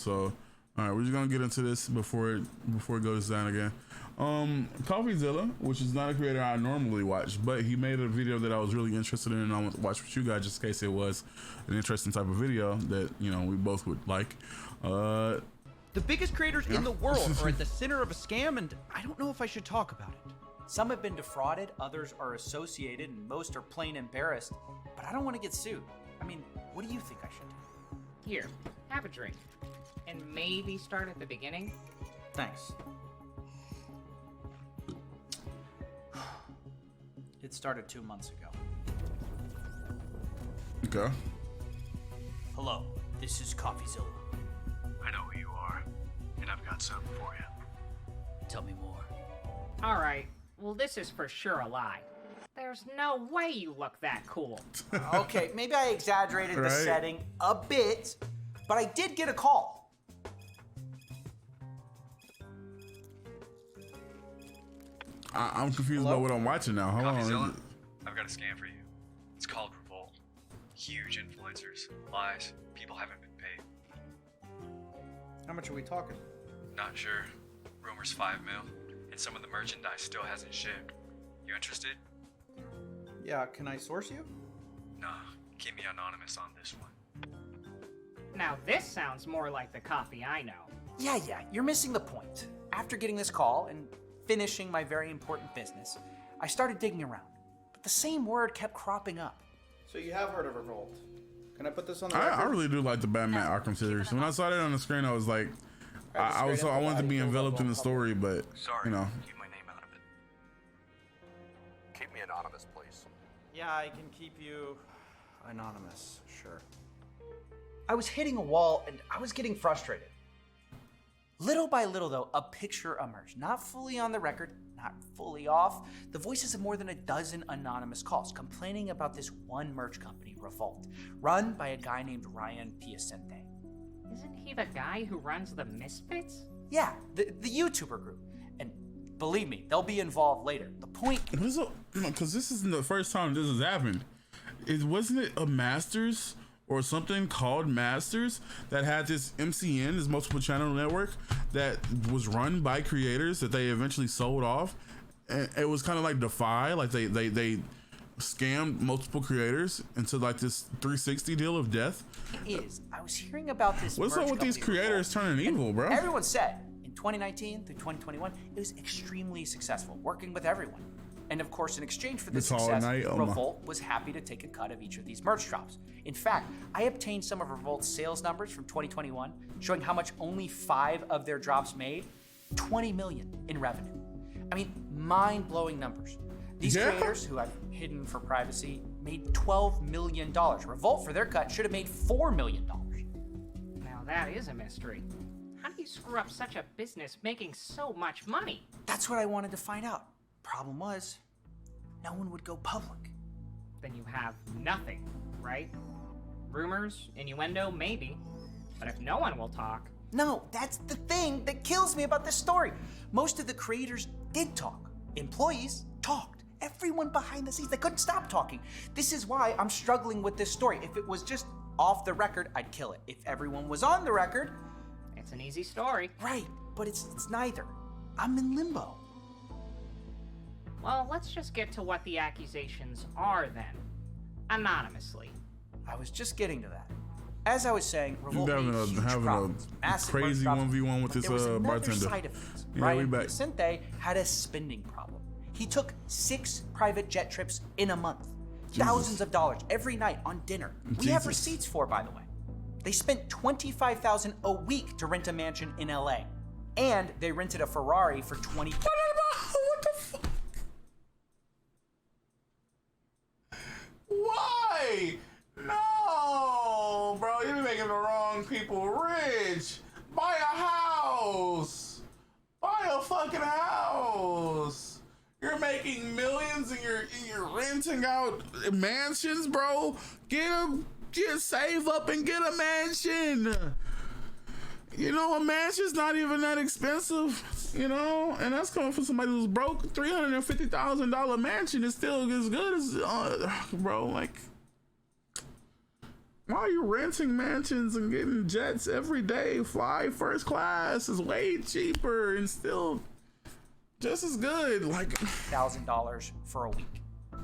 So, all right, we're just gonna get into this before it goes down again. CoffeeZilla, which is not a creator I normally watch, but he made a video that I was really interested in, and I want to watch with you guys just in case it was an interesting type of video that we both would like. The biggest creators in the world are at the center of a scam, and I don't know if I should talk about it. Some have been defrauded, others are associated, and most are plain embarrassed. But I don't want to get sued. I mean, what do you think I should do? Here, have a drink. And maybe start at the beginning? Thanks. It started 2 months ago. Okay. Hello, this is CoffeeZilla. I know who you are, and I've got something for you. Tell me more. Alright, well this is for sure a lie. There's no way you look that cool. Okay, maybe I exaggerated the setting a bit, but I did get a call. I'm confused about what I'm watching now. Hold CoffeeZilla, on. I've got a scam for you. It's called Revolt. Huge influencers, lies, people haven't been paid. How much are we talking? Not sure. Rumors 5 mil, and some of the merchandise still hasn't shipped. You interested? Yeah, can I source you? Nah, keep me anonymous on this one. Now this sounds more like the coffee I know. Yeah, you're missing the point. After getting this call and finishing my very important business, I started digging around, but the same word kept cropping up. So you have heard of Revolt. Can I put this on the record? I really do like the Batman Arkham series. When I saw that on the screen, I was like, I wanted to be enveloped in the story, but Sorry, you know. keep my name out of it. Keep me anonymous, please. Yeah, I can keep you anonymous, sure. I was hitting a wall and I was getting frustrated. Little by little, though, a picture emerged. Not fully on the record, not fully off. The voices of more than a dozen anonymous calls complaining about this one merch company, Revolt, run by a guy named Ryan Piacente. Isn't he the guy who runs the Misfits? Yeah, the YouTuber group. And believe me, they'll be involved later. The point... Because this isn't the first time this has happened. Wasn't it a Masters or something called Masters that had this MCN, this multiple channel network, that was run by creators that they eventually sold off? And it was kind of like Defy, like they scammed multiple creators into like this 360 deal of death. It is. I was hearing about this. What's up with these creators turning evil, bro? Everyone said in 2019 through 2021, it was extremely successful, working with everyone. And of course, in exchange for this success, Revolt was happy to take a cut of each of these merch drops. In fact, I obtained some of Revolt's sales numbers from 2021, showing how much only 5 of their drops made, 20 million in revenue. I mean, mind-blowing numbers. These creators, who I've hidden for privacy, made $12 million. Revolt, for their cut, should have made $4 million. Now that is a mystery. How do you screw up such a business making so much money? That's what I wanted to find out. Problem was, no one would go public. Then you have nothing, right? Rumors, innuendo, maybe. But if no one will talk... No, that's the thing that kills me about this story. Most of the creators did talk. Employees talked. Everyone behind the scenes, they couldn't stop talking. This is why I'm struggling with this story. If it was just off the record, I'd kill it. If everyone was on the record... It's an easy story. Right, but it's neither. I'm in limbo. Well, let's just get to what the accusations are then. Anonymously. I was just getting to that. As I was saying, Revolt having made huge profits, massive crazy profits, 1v1 with but this there was another bartender. Side of things. Yeah, Ryan we back. Piacente had a spending problem. He took 6 private jet trips in a month. Thousands of dollars every night on dinner. We have receipts for, by the way. They spent $25,000 a week to rent a mansion in LA. And they rented a Ferrari for $20,000. What the fuck? Why? No, bro, you're making the wrong people rich. Buy a house. Buy a fucking house. You're making millions and you're renting out mansions, bro. Save up and get a mansion. You know, a mansion's not even that expensive, you know, and that's coming from somebody who's broke. $350,000 mansion is still as good as, bro, like, Why are you renting mansions and getting jets every day? Fly first class is way cheaper and still just as good. Like $1,000 for a week.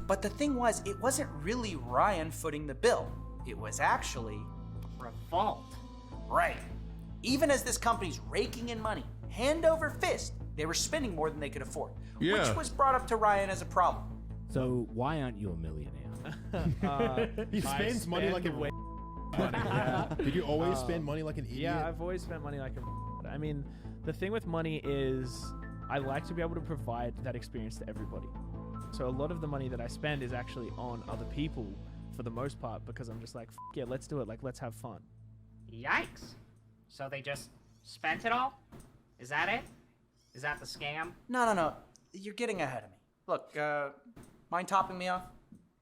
But the thing was, it wasn't really Ryan footing the bill. It was actually Revolt. right. Even as this company's raking in money, hand over fist, they were spending more than they could afford, which was brought up to Ryan as a problem. So why aren't you a millionaire? He spends money like a way. Did you always spend money like an idiot? Yeah, I've always spent money like a. I mean, the thing with money is I like to be able to provide that experience to everybody. So a lot of the money that I spend is actually on other people for the most part, because I'm just like, yeah, let's do it. Like, let's have fun. Yikes. So they just spent it all? Is that it? Is that the scam? No. You're getting ahead of me. Look, mind topping me off?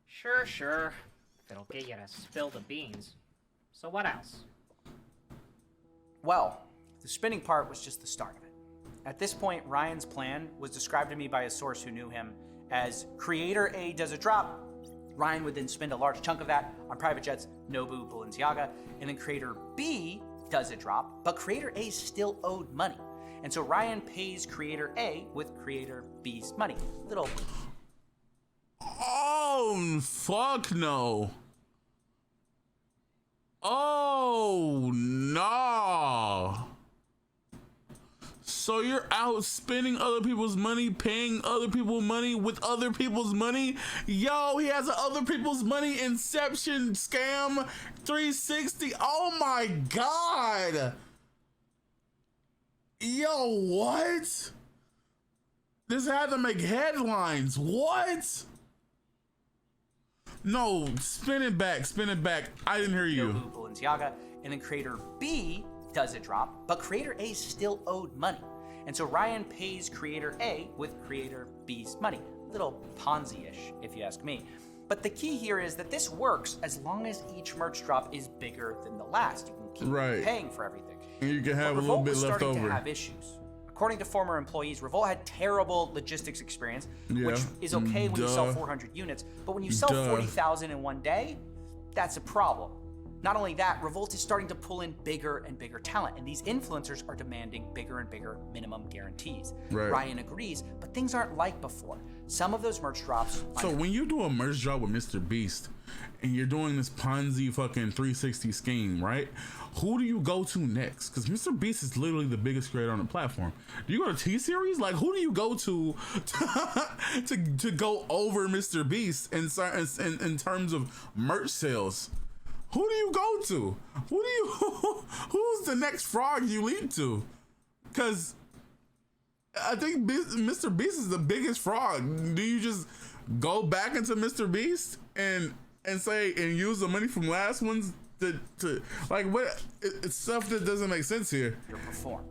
Sure. If it'll get you to spill the beans. So what else? Well, the spinning part was just the start of it. At this point, Ryan's plan was described to me by a source who knew him as Creator A does a drop. Ryan would then spend a large chunk of that on private jets, Nobu, Balenciaga, and then Creator B does a drop, but Creator A still owed money. And so Ryan pays Creator A with Creator B's money. Little... Oh, fuck no. Oh, no. So you're out spending other people's money, paying other people money with other people's money? Yo, he has other people's money inception scam 360. Oh my God. Yo, what? This had to make headlines. What? No, spin it back. I didn't hear you. Nobu, Balenciaga, and then Creator B does a drop, but Creator A still owed money. And so Ryan pays Creator A with Creator B's money. Little Ponzi-ish, if you ask me. But the key here is that this works as long as each merch drop is bigger than the last. You can keep paying for everything. And you can have a little bit left over. Revolt was starting to have issues. According to former employees, Revolt had terrible logistics experience, which is okay when you sell 400 units, but when you sell 40,000 in one day, that's a problem. Not only that, Revolt is starting to pull in bigger and bigger talent, and these influencers are demanding bigger and bigger minimum guarantees. Ryan agrees, but things aren't like before. Some of those merch drops... So when you do a merch drop with Mr. Beast, and you're doing this Ponzi fucking 360 scheme, right? Who do you go to next? Because Mr. Beast is literally the biggest creator on the platform. Do you go to T-Series? Like, who do you go to to go over Mr. Beast in terms of merch sales? Who do you go to? Who's the next frog you leap to? Because I think Mr. Beast is the biggest frog. Do you just go back into Mr. Beast and say and use the money from last ones to like what? It's stuff that doesn't make sense here. Perform.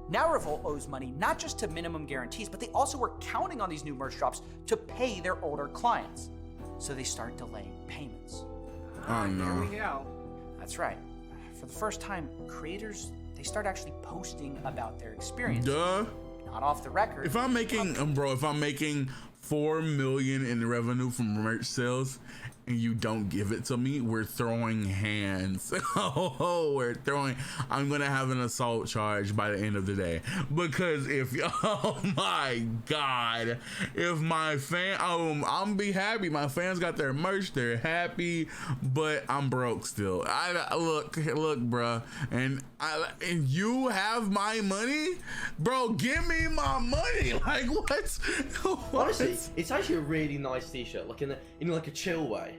Now Revolt owes money not just to minimum guarantees, but they also were counting on these new merch drops to pay their older clients. So they start delaying payments. Oh no. Here we go. That's right. For the first time, creators, they start actually posting about their experience. Duh. Not off the record. If I'm making, if I'm making $4 million in revenue from merch sales and you don't give it to me, we're throwing hands. I'm gonna have an assault charge by the end of the day. Because oh my God, if my fan, I'm be happy. My fans got their merch, they're happy, but I'm broke still. Look, bruh, and you have my money, bro. Give me my money. Like what? Honestly, it's actually a really nice t-shirt, like in like a chill way.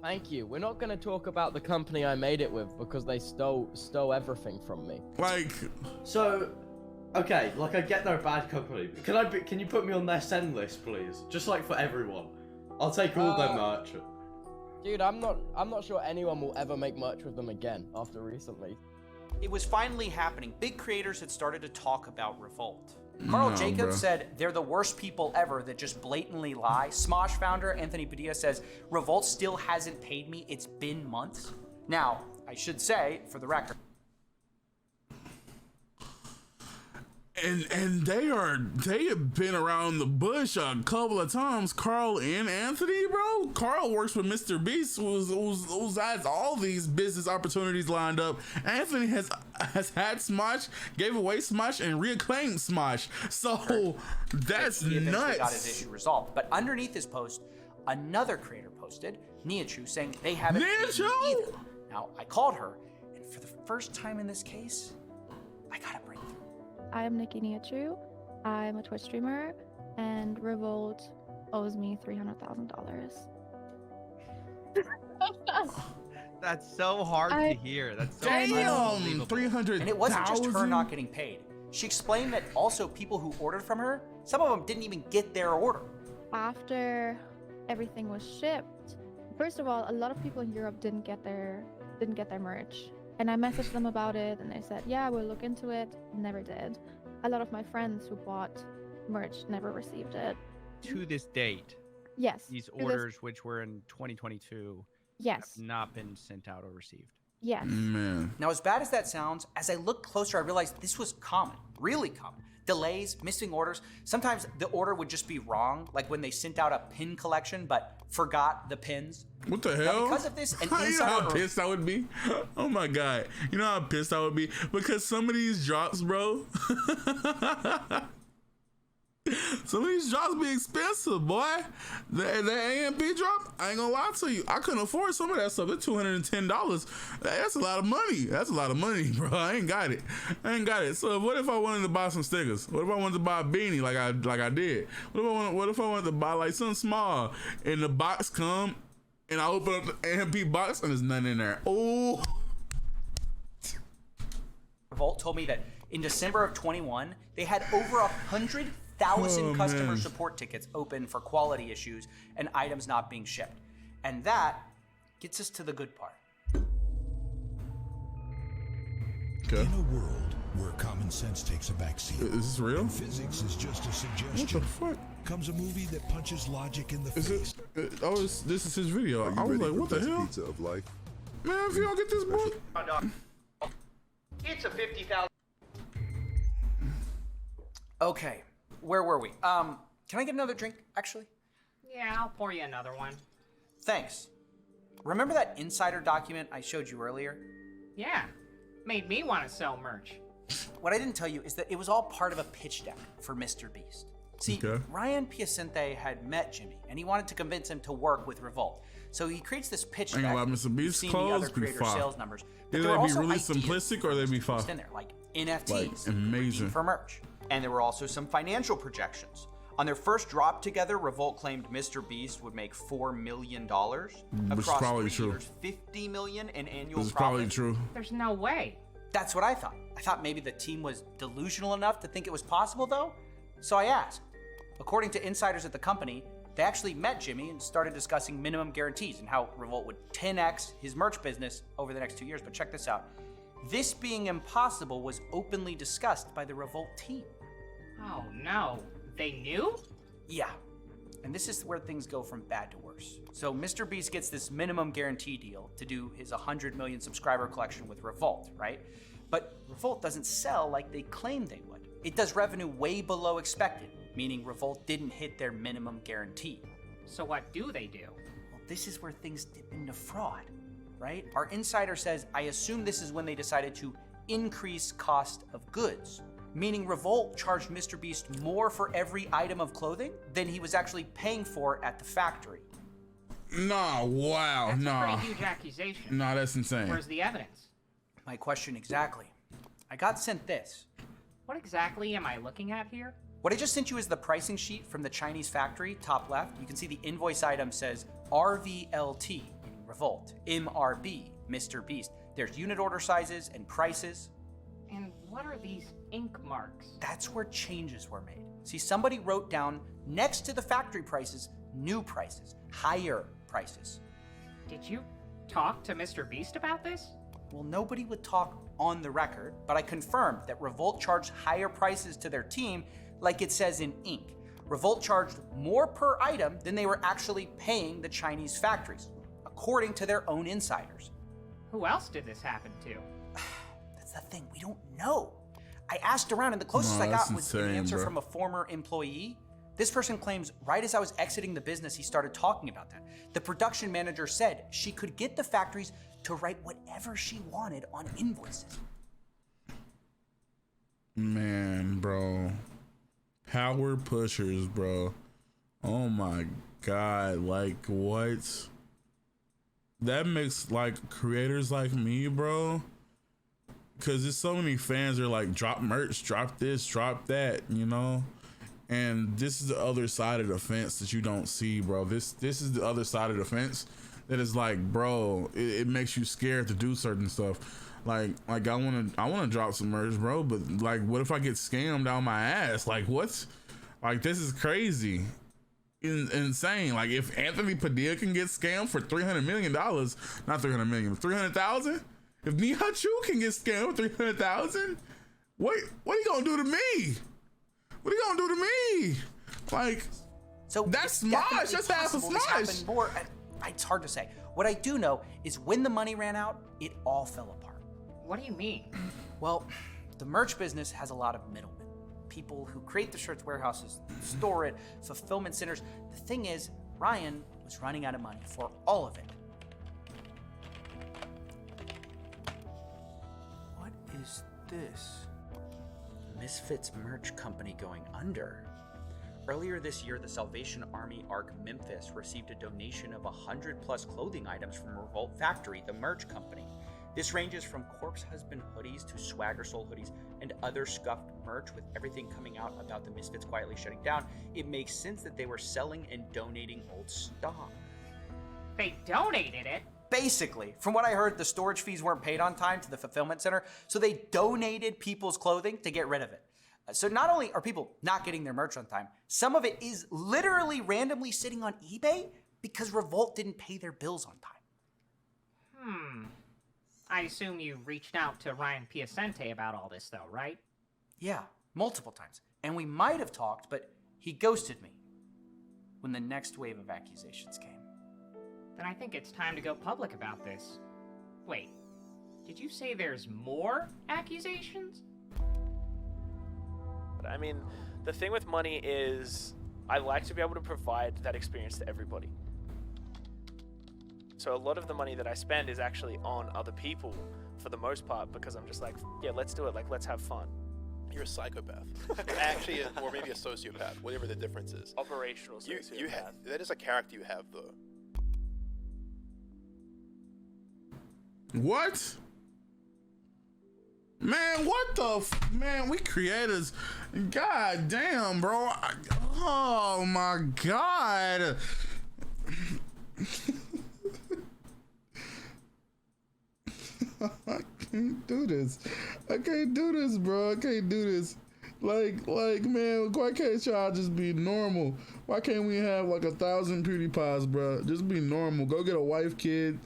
Thank you. We're not going to talk about the company I made it with because they stole everything from me. Like, so, okay, like I get they're a bad company. Can you put me on their send list, please? Just like for everyone. I'll take all their merch. Dude, I'm not sure anyone will ever make merch with them again after recently. It was finally happening. Big creators had started to talk about Revolt. Carl Jacobs said they're the worst people ever that just blatantly lie. Smosh founder Anthony Padilla says Revolt still hasn't paid me. It's been months. Now, I should say, for the record, And they have been around the bush a couple of times. Carl and Anthony, bro. Carl works with Mr. Beast, who has all these business opportunities lined up. Anthony has had Smosh, gave away Smosh, and reclaimed Smosh. So that's he eventually nuts. got his issue resolved. But underneath his post, another creator posted, Niachu, saying they haven't paid me either. Now, I called her, and for the first time in this case, I got a breakthrough. I am Nikki Niachu. I'm a Twitch streamer, and Revolt owes me $300,000. That's so hard to hear. That's so damn, 300,000. And it wasn't just her not getting paid. She explained that also people who ordered from her, some of them didn't even get their order. After everything was shipped, first of all, a lot of people in Europe didn't get their merch. And I messaged them about it, and they said, yeah, we'll look into it. Never did. A lot of my friends who bought merch never received it. To this date. Yes. These orders, which were in 2022, yes, have not been sent out or received. Yes. Man. Now, as bad as that sounds, as I looked closer, I realized this was common, really common. Delays, missing orders. Sometimes the order would just be wrong, like when they sent out a pin collection but forgot the pins. What the hell? Now, because of this, an you know insider. how pissed I would be? Oh my god. You know how pissed I would be? Because some of these drops, bro. Some of these drops be expensive, boy. The AMP drop, I ain't gonna lie to you. I couldn't afford some of that stuff. It's $210. That's a lot of money. That's a lot of money, bro. I ain't got it. So what if I wanted to buy some stickers? What if I wanted to buy a beanie like I did? What if I wanted to buy like something small and the box come and I open up the AMP box and there's nothing in there? Oh. Revolt told me that in December of 21, they had over 100,000 customer support tickets open for quality issues and items not being shipped. And that gets us to the good part. Okay. In a world where common sense takes a backseat, is this real? And physics is just a suggestion. What the fuck? Comes a movie that punches logic in the face. This is his video. I was like, what the hell? Pizza of life? Man, if you don't get this book. It's a 50,000. Okay, where were we? Can I get another drink, actually? Yeah, I'll pour you another one. Thanks. Remember that insider document I showed you earlier? Yeah, made me want to sell merch. What I didn't tell you is that it was all part of a pitch deck for Mr. Beast. See, Ryan Piacente had met Jimmy, and he wanted to convince him to work with Revolt. So he creates this pitch deck. Mr. Beast seeing the other creator sales numbers. Either they be really simplistic or they be fun. In there, like NFTs, like, amazing for merch. And there were also some financial projections. On their first drop together, Revolt claimed Mr. Beast would make $4 million across 3 years, $50 million in annual profit. This is probably true. There's no way. That's what I thought. I thought maybe the team was delusional enough to think it was possible, though. So I asked. According to insiders at the company, they actually met Jimmy and started discussing minimum guarantees and how Revolt would 10x his merch business over the next 2 years. But check this out. This being impossible was openly discussed by the Revolt team. Oh no, they knew? Yeah, and this is where things go from bad to worse. So Mr. Beast gets this minimum guarantee deal to do his 100 million subscriber collection with Revolt, right? But Revolt doesn't sell like they claimed they would. It does revenue way below expected, meaning Revolt didn't hit their minimum guarantee. So what do they do? Well, this is where things dip into fraud, right? Our insider says, I assume this is when they decided to increase cost of goods. Meaning Revolt charged Mr. Beast more for every item of clothing than he was actually paying for at the factory. Nah, wow, That's nah. a pretty huge accusation. Nah, that's insane. Where's the evidence? My question exactly. I got sent this. What exactly am I looking at here? What I just sent you is the pricing sheet from the Chinese factory, top left. You can see the invoice item says RVLT, meaning Revolt, MRB, Mr. Beast. There's unit order sizes and prices. And what are these ink marks? That's where changes were made. See, somebody wrote down next to the factory prices, new prices, higher prices. Did you talk to Mr. Beast about this? Well, nobody would talk on the record, but I confirmed that Revolt charged higher prices to their team like it says in ink. Revolt charged more per item than they were actually paying the Chinese factories, according to their own insiders. Who else did this happen to? That's the thing, we don't know. I asked around, and the closest I got was an insane, answer bro. from a former employee. This person claims right as I was exiting the business, he started talking about that. The production manager said she could get the factories to write whatever she wanted on invoices. Man, bro. Power pushers, bro. Oh my God. Like, what? That makes, like, creators like me, bro. Because there's so many fans that are like, drop merch, drop this, drop that, you know? And this is the other side of the fence that you don't see, bro. This is the other side of the fence that is like, bro, it makes you scared to do certain stuff. Like I wanna drop some merch, bro, but like, what if I get scammed down my ass? Like, what? Like, this is crazy, insane. Like, if Anthony Padilla can get scammed for $300 million, not 300 million, 300,000. If Nihachu can get scammed for 300,000, what are you gonna do to me? What are you gonna do to me? Like, so that's Smosh. That's half of Smosh. More, it's hard to say. What I do know is when the money ran out, it all fell apart. What do you mean? Well, the merch business has a lot of middlemen. People who create the shirts warehouses, store it, fulfillment centers. The thing is, Ryan was running out of money for all of it. What is this? Misfits merch company going under. Earlier this year, the Salvation Army Arc Memphis received a donation of 100+ clothing items from Revolt Factory, the merch company. This ranges from Corpse Husband hoodies to Swagger Soul hoodies and other scuffed merch. With everything coming out about the Misfits quietly shutting down, it makes sense that they were selling and donating old stock. They donated it? Basically, from what I heard, the storage fees weren't paid on time to the fulfillment center, so they donated people's clothing to get rid of it. So not only are people not getting their merch on time, some of it is literally randomly sitting on eBay because Revolt didn't pay their bills on time. I assume you reached out to Ryan Piacente about all this though, right? Yeah, multiple times. And we might have talked, but he ghosted me when the next wave of accusations came. Then I think it's time to go public about this. Wait, did you say there's more accusations? But I mean, the thing with money is I like to be able to provide that experience to everybody. So a lot of the money that I spend is actually on other people for the most part because I'm just like, yeah, let's do it. Like, let's have fun. You're a psychopath. Actually, or maybe a sociopath, whatever the difference is. Operational sociopath. You have, that is a character you have, though. What? Man, what the man, we creators, god damn, bro. Oh my god. I can't do this. I can't do this, bro. I can't do this. Like, man, why can't y'all just be normal? Why can't we have like 1,000 PewDiePies, bro? Just be normal. Go get a wife, kid.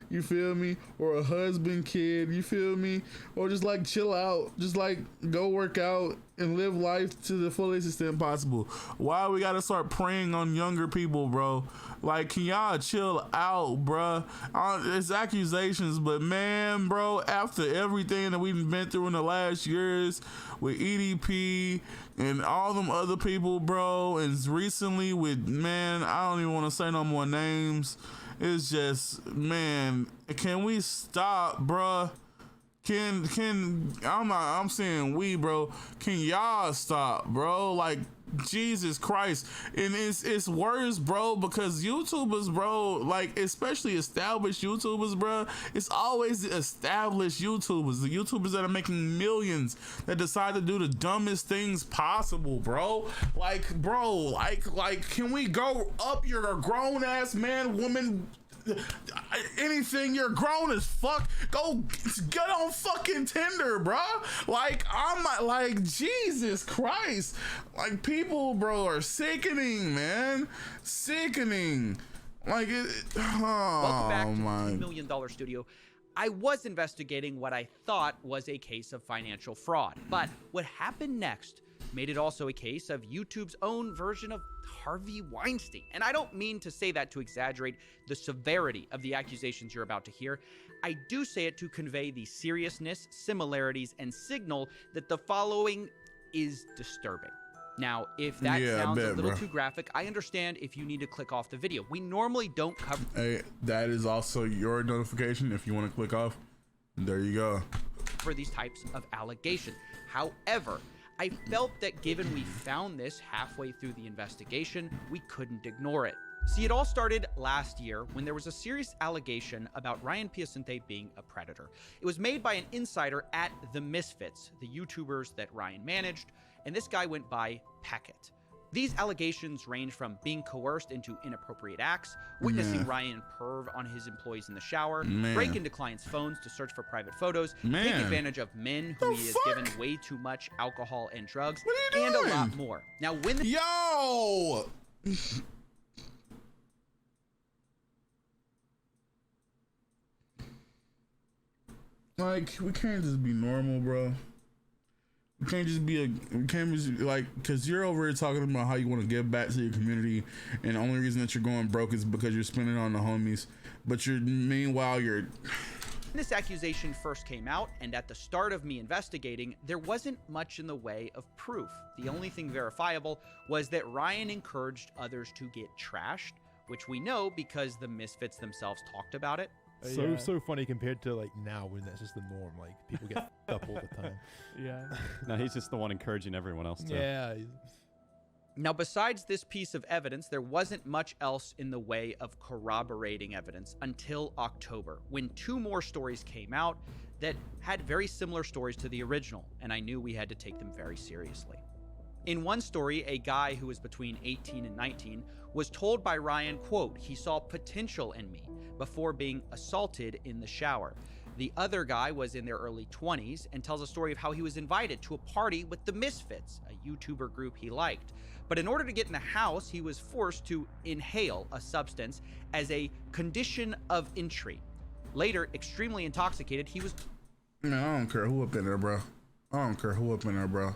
You feel me? Or a husband, kid, you feel me? Or just like chill out. Just like go work out and live life to the fullest extent possible. Why we gotta start preying on younger people, bro? Like, can y'all chill out, bro? It's accusations, but man, bro, after everything that we've been through in the last years with EDP and all them other people, bro, and recently with, man, I don't even want to say no more names. It's just, man, can we stop, bruh? I'm saying we, bro. Can y'all stop, bro? Like, Jesus Christ. And it's worse, bro, because YouTubers, bro, like, especially established YouTubers, bro, it's always the established YouTubers, the YouTubers that are making millions, that decide to do the dumbest things possible, bro. Like, bro, like, can we go up? You're a grown-ass man, woman, anything, you're grown as fuck, go get on fucking Tinder, bro. Like, I'm not, like, Jesus Christ, like, people, bro, are sickening, man, sickening. Like, Welcome back to the $2 Million Studio. I was investigating what I thought was a case of financial fraud, but what happened next made it also a case of YouTube's own version of Harvey Weinstein. And I don't mean to say that to exaggerate the severity of the accusations you're about to hear. I do say it to convey the seriousness, similarities, and signal that the following is disturbing. Now, if that sounds a little too graphic, I understand if you need to click off the video. We normally don't cover... Hey, that is also your notification. If you want to click off, there you go. For these types of allegations. However, I felt that given we found this halfway through the investigation, we couldn't ignore it. See, it all started last year when there was a serious allegation about Ryan Piacente being a predator. It was made by an insider at The Misfits, the YouTubers that Ryan managed, and this guy went by Peckett. These allegations range from being coerced into inappropriate acts, witnessing Ryan perv on his employees in the shower, break into clients' phones to search for private photos, take advantage of men who he has given way too much alcohol and drugs, and a lot more. Now, when the... Yo! Like, we can't just be normal, bro. We can't just be because you're over here talking about how you want to give back to your community, and the only reason that you're going broke is because you're spending on the homies. But meanwhile, you're... This accusation first came out, and at the start of me investigating, there wasn't much in the way of proof. The only thing verifiable was that Ryan encouraged others to get trashed, which we know because the Misfits themselves talked about it. So funny compared to like now when that's just the norm. Like people get up all the time. Yeah. No, he's just the one encouraging everyone else to. Yeah. Now, besides this piece of evidence, there wasn't much else in the way of corroborating evidence until October, when 2 more stories came out that had very similar stories to the original, and I knew we had to take them very seriously. In one story, a guy who was between 18 and 19 was told by Ryan, quote, he saw potential in me before being assaulted in the shower. The other guy was in their early 20s and tells a story of how he was invited to a party with the Misfits, a YouTuber group he liked. But in order to get in the house, he was forced to inhale a substance as a condition of entry. Later, extremely intoxicated, he was... Man, I don't care who up in there, bro. I don't care who up in there, bro.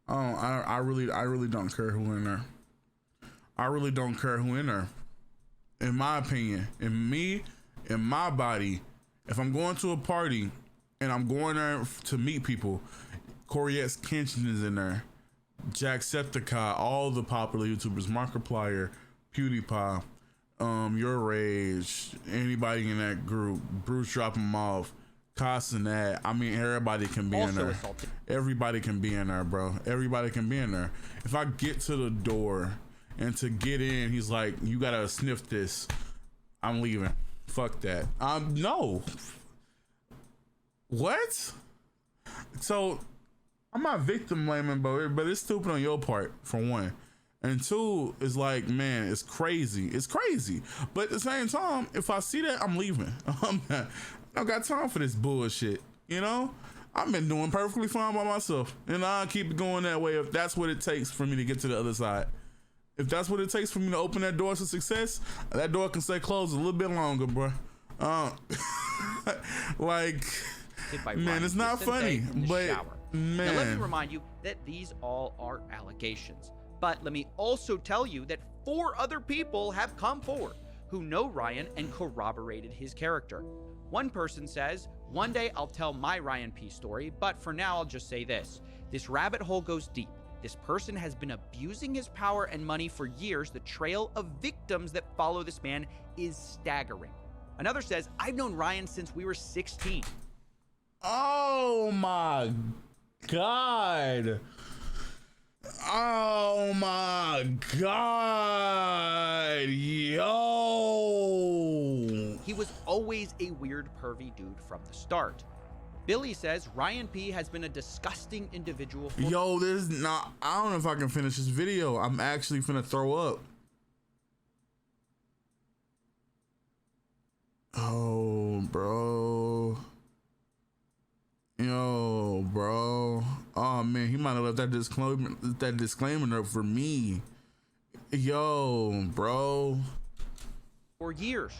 I really don't care who in there. I really don't care who in there. In my opinion, in my body, if I'm going to a party and I'm going there to meet people, Corey X. Kenshin is in there, Jacksepticeye, all the popular YouTubers, Markiplier, PewDiePie, Your Rage, anybody in that group, Bruce dropping them off, Casanat. I mean, everybody can be in there. Everybody can be in there, bro. Everybody can be in there. If I get to the door and to get in, he's like, you gotta sniff this, I'm leaving. Fuck that. No. What? So, I'm not victim blaming, but it's stupid on your part, for one. And 2, it's like, man, it's crazy. It's crazy. But at the same time, if I see that, I'm leaving. I don't got time for this bullshit, you know? I've been doing perfectly fine by myself, and I'll keep it going that way if that's what it takes for me to get to the other side. If that's what it takes for me to open that door to success, that door can stay closed a little bit longer, bro. Like, man, it's not funny, but man. Now, let me remind you that these all are allegations. But let me also tell you that 4 other people have come forward who know Ryan and corroborated his character. One person says, one day I'll tell my Ryan P story, but for now I'll just say this. This rabbit hole goes deep. This person has been abusing his power and money for years. The trail of victims that follow this man is staggering. Another says, I've known Ryan since we were 16. Oh my God. Oh my God. Yo. He was always a weird, pervy dude from the start. Billy says Ryan P has been a disgusting individual. Yo, there's not, I don't know if I can finish this video. I'm actually finna throw up. Oh, bro. Yo, bro. Oh man, he might have left that disclaimer up for me. Yo, bro. For years.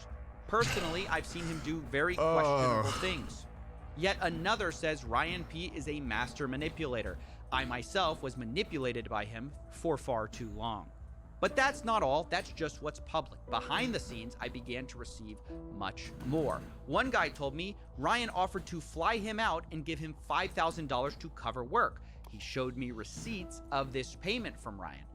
Personally, I've seen him do very questionable things. Yet another says Ryan P is a master manipulator. I myself was manipulated by him for far too long. But that's not all, that's just what's public. Behind the scenes, I began to receive much more. One guy told me Ryan offered to fly him out and give him $5,000 to cover work. He showed me receipts of this payment from Ryan.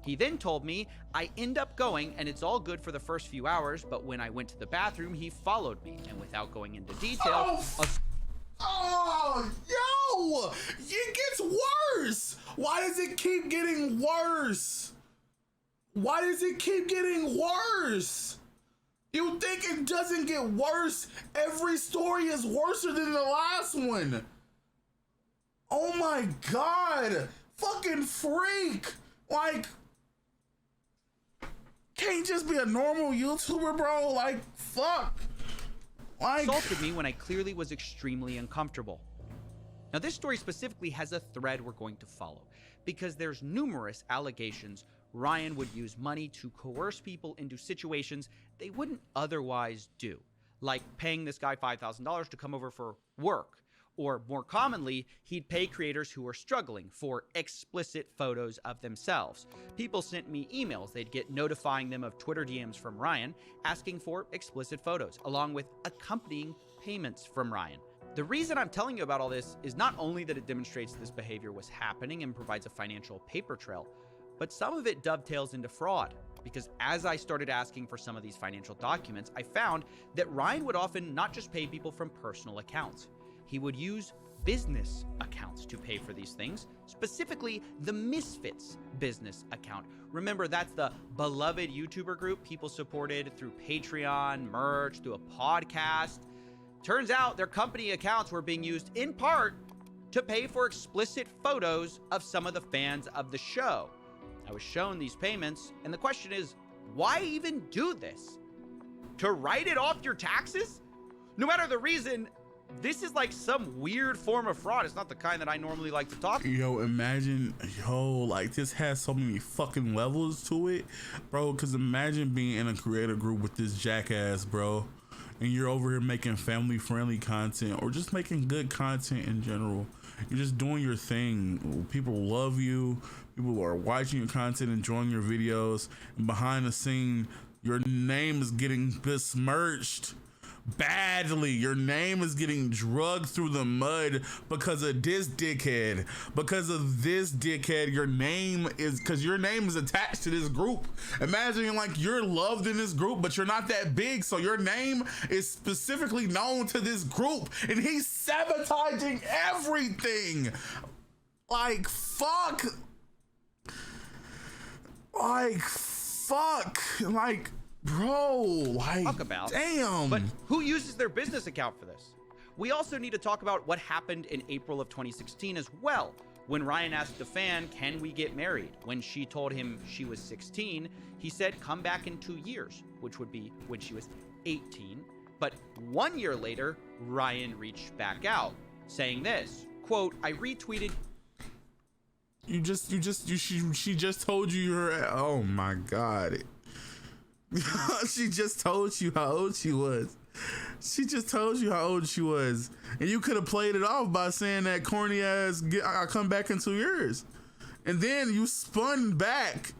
He then told me I end up going and it's all good for the first few hours, but when I went to the bathroom, he followed me. And without going into detail, Oh, yo! It gets worse! Why does it keep getting worse? Why does it keep getting worse? You think it doesn't get worse? Every story is worse than the last one. Oh my God. Fucking freak. Like, can't just be a normal YouTuber, bro. Like, fuck. Like, assaulted me when I clearly was extremely uncomfortable. Now, this story specifically has a thread we're going to follow because there's numerous allegations Ryan would use money to coerce people into situations they wouldn't otherwise do, like paying this guy $5,000 to come over for work, or more commonly, he'd pay creators who were struggling for explicit photos of themselves. People sent me emails they'd get notifying them of Twitter DMs from Ryan asking for explicit photos, along with accompanying payments from Ryan. The reason I'm telling you about all this is not only that it demonstrates this behavior was happening and provides a financial paper trail, but some of it dovetails into fraud, because as I started asking for some of these financial documents, I found that Ryan would often not just pay people from personal accounts. He would use business accounts to pay for these things, specifically the Misfits business account. Remember, that's the beloved YouTuber group people supported through Patreon, merch, through a podcast. Turns out their company accounts were being used in part to pay for explicit photos of some of the fans of the show. I was shown these payments, and the question is, why even do this? To write it off your taxes? No matter the reason, this is like some weird form of fraud. It's not the kind that I normally like to talk about. Yo, imagine, like this has so many fucking levels to it, bro, because imagine being in a creator group with this jackass, bro, and you're over here making family-friendly content or just making good content in general. You're just doing your thing. People love you. People are watching your content, enjoying your videos, and behind the scene, your name is getting besmirched badly. Your name is getting drugged through the mud because of this dickhead. Because of this dickhead, your name is, because your name is attached to this group. Imagine like you're loved in this group, but you're not that big, so your name is specifically known to this group, and he's sabotaging everything. Like, fuck. Like, fuck. Like, bro, like, talk about. Damn. But who uses their business account for this? We also need to talk about what happened in April of 2016 as well, when Ryan asked a fan, can we get married? When she told him she was 16, he said, come back in 2 years, which would be when she was 18. But 1 year later, Ryan reached back out, saying this, quote, I retweeted. She just told you you're, oh my God. She just told you how old she was. She just told you how old she was. And you could have played it off by saying that corny ass, I'll come back in 2 years. And then you spun back.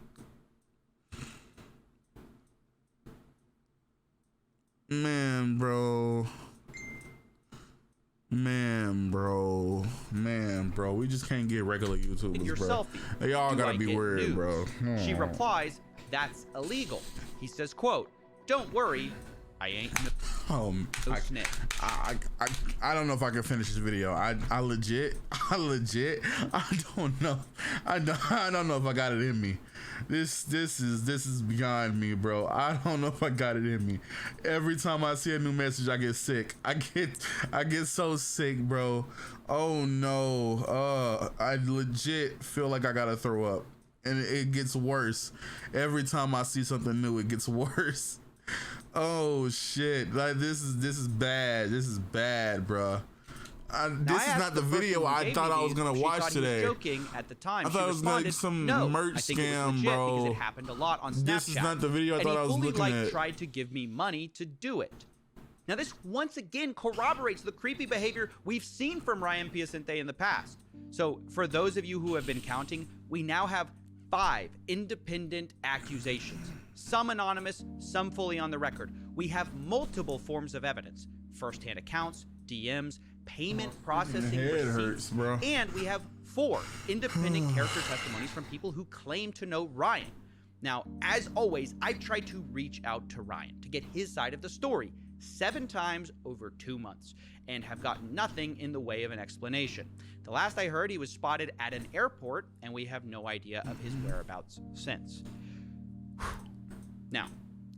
Man, bro. We just can't get regular YouTubers, bro. They all gotta be weird, bro. She replies, that's illegal. He says, quote, don't worry, I ain't no snitch. I don't know if I can finish this video. I legit, I don't know. I don't know if I got it in me. This is beyond me, bro. I don't know if I got it in me. Every time I see a new message, I get sick. I get so sick, bro. Oh no. I legit feel like I gotta throw up. And it gets worse. Every time I see something new, it gets worse. Oh shit. Like this is bad. This is bad, bro. This is not the video I thought I was gonna watch today. He was joking at the time. I thought it was like some merch scam, bro. Because it happened a lot on Snapchat. This is not the video I thought I was looking at. And he tried to give me money to do it. Now this once again corroborates the creepy behavior we've seen from Ryan Piacente in the past. So for those of you who have been counting, we now have 5 independent accusations, some anonymous, some fully on the record. We have multiple forms of evidence: first-hand accounts, DMs, payment processing receipts, and we have 4 independent character testimonies from people who claim to know Ryan. Now, as always, I've tried to reach out to Ryan to get his side of the story 7 times over 2 months, and have gotten nothing in the way of an explanation. The last I heard, he was spotted at an airport, and we have no idea of his whereabouts since. Now,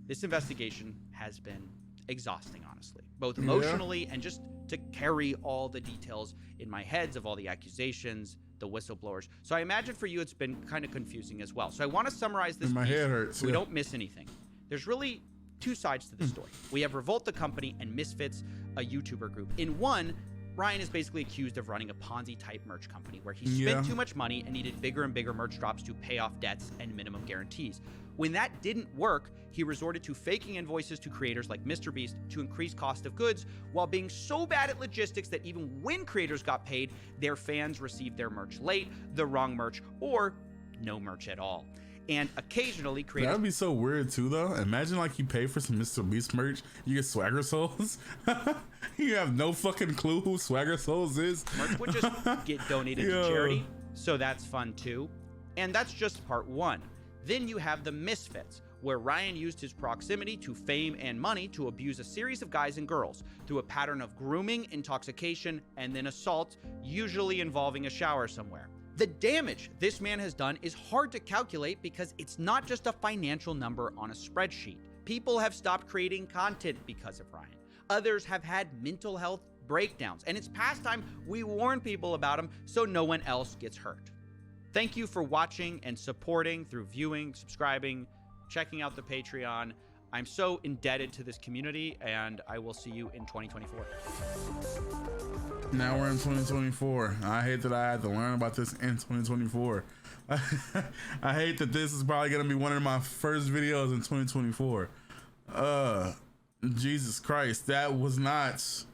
this investigation has been exhausting, honestly, both emotionally and just to carry all the details in my heads of all the accusations, the whistleblowers. So I imagine for you it's been kind of confusing as well. So I want to summarize this my piece head hurts, so we don't miss anything. There's really 2 sides to the story. We have Revolt the company and Misfits, a YouTuber group. In one, Ryan is basically accused of running a Ponzi-type merch company where he spent too much money and needed bigger and bigger merch drops to pay off debts and minimum guarantees. When that didn't work, he resorted to faking invoices to creators like MrBeast to increase cost of goods, while being so bad at logistics that even when creators got paid, their fans received their merch late, the wrong merch, or no merch at all. And occasionally creators— That'd be so weird too, though. Imagine like you pay for some MrBeast merch, you get Swagger Souls. You have no fucking clue who Swagger Souls is. Merch would just get donated to charity, so that's fun too. And that's just part 1. Then you have the Misfits, where Ryan used his proximity to fame and money to abuse a series of guys and girls through a pattern of grooming, intoxication, and then assault, usually involving a shower somewhere. The damage this man has done is hard to calculate because it's not just a financial number on a spreadsheet. People have stopped creating content because of Ryan. Others have had mental health breakdowns, and it's past time we warn people about them so no one else gets hurt. Thank you for watching and supporting through viewing, subscribing, checking out the Patreon. I'm so indebted to this community, and I will see you in 2024. Now we're in 2024. I hate that I had to learn about this in 2024. I hate that this is probably gonna be one of my first videos in 2024. Jesus Christ, that was not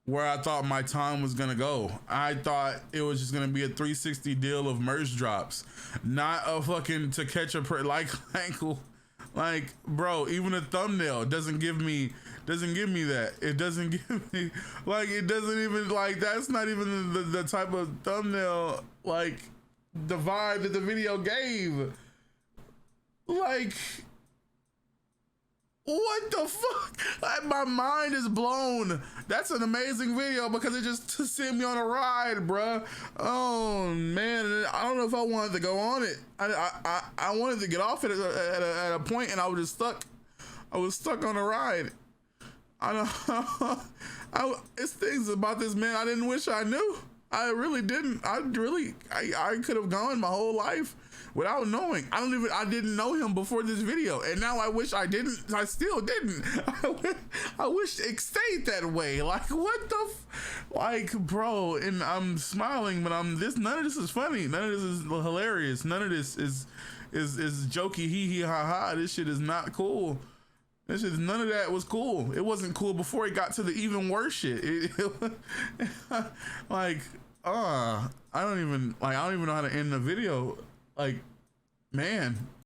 where I thought my time was gonna go. I thought it was just gonna be a 360 deal of merch drops, not a fucking to catch a like, bro, even a thumbnail doesn't give me that. It doesn't give me, like, it doesn't even, like, that's not even the type of thumbnail, like, the vibe that the video gave. Like, what the fuck? Like, my mind is blown. That's an amazing video because it just sent me on a ride, bruh. Oh man, I don't know if I wanted to go on it. I wanted to get off it at a point, and I was just stuck. I was stuck on a ride. It's things about this man I didn't wish I knew. I really didn't. I could have gone my whole life without knowing. I didn't know him before this video, and now I wish I didn't. I still didn't. I wish it stayed that way. Like, what the like, bro, and I'm smiling, but none of this is funny. None of this is hilarious. None of this is jokey, hee hee ha ha. This shit is not cool. None of that was cool. It wasn't cool before it got to the even worse shit. Like, I don't even know how to end the video. Like, man.